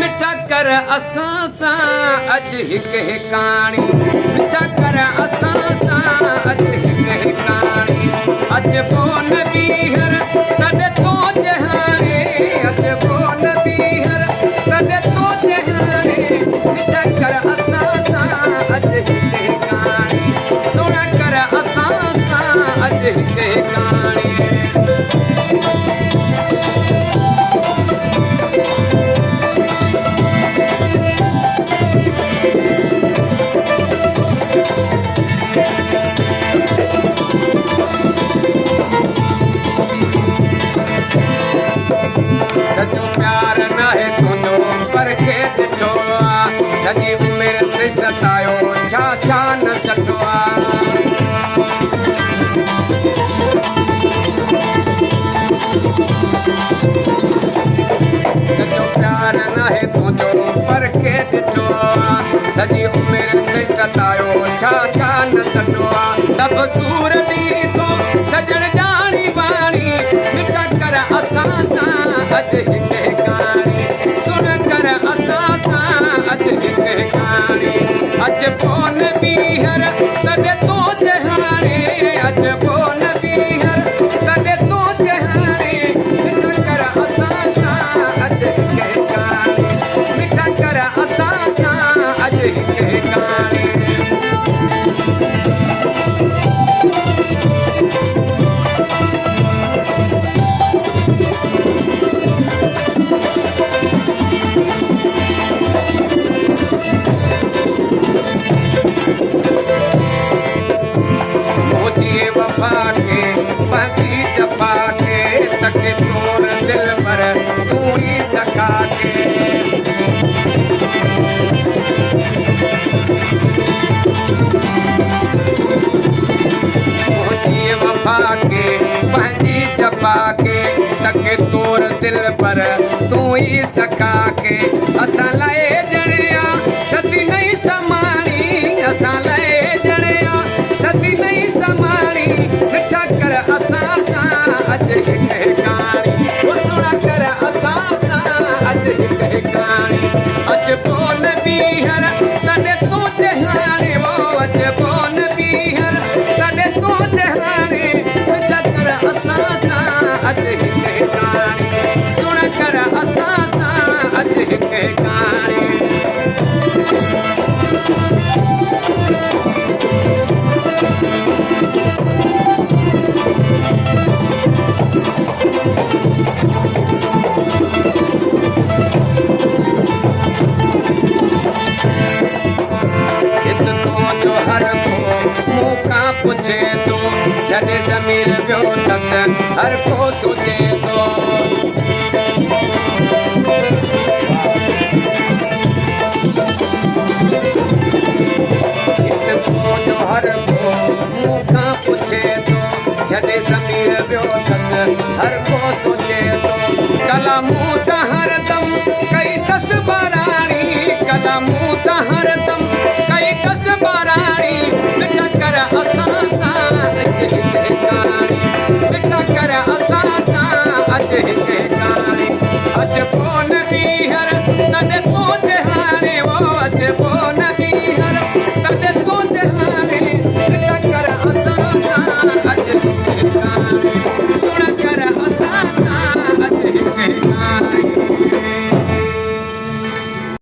मिठा कर असां सां अॼु हिकु हिकाणी मिठा कर असां सां अॼु हिकु हिकाणी अचबो न ॿीहर तॾहिं तो जहाणे अचबो न ॿीहर तॾहिं तो जहाणे मिठा कर असां सां अॼु हिकु हिकाणी सोना कर असां सां अॼु हिकु हिकाणी सचो प्यार नाहे तुंहिंजो पर खे ॾिठो आहे सॼी उमिरि ते सतायो छा छा न सठो आहे सचो प्यार नाहे तुंहिंजो पर खे ॾिठो आहे सॼी उमिरि ते सतायो छा छा न सठो आहे दब सूर बि थो सजण ॼाणी बाणी मिठा कर असां सां अॼु हिकु हिकाणी सुन कर असां सां अॼु हिकु हिकाणी अचबो न ॿीहर तॾहिं तो जहाणे अचबो न ॿीहर तॾहिं तो जहाणे मिठा कर असां सां अॼु हिकु हिकाणी मिठा कर असां सां अॼु हिकु हिकाणी वफा के पति जफा के तके तोर दिल पर तू ही सखा के वफा के पंहिंजी जफा के तके तोर दिल पर तू ही सखा के असां लाइ जणिया सती नहीं समाणी असां लाइ जणिया सती नहीं समाणी मिठा कर असां सां अॼु हिकु हिकाणी सुना कर असां सां अॼु हिकु हिकाणी अचबो न ॿीहर तॾहिं तो जहाणे वो अचबो न ॿीहर तॾहिं तो जहाणे मिठा कर असां सां अॼु हिकु हिकाणी सुना कर असां सां अॼु हिकु हिकाणी हर को मूंखां पुछे थो जॾहिं ज़मीर पियो अथसि हर को सोचे थो हर को मूंखां पुछे थो जॾहिं ज़मीर पियो अथसि हर को सोचे थो कला मूं सां हरदम कई अथसि बाराणी कला मूं सां हरदम कई अथसि बाराणी मिठा कर असां सां अॼु हिकु हिकाणी मिठा कर असां सां अॼु हिकु हिकाणी अचबो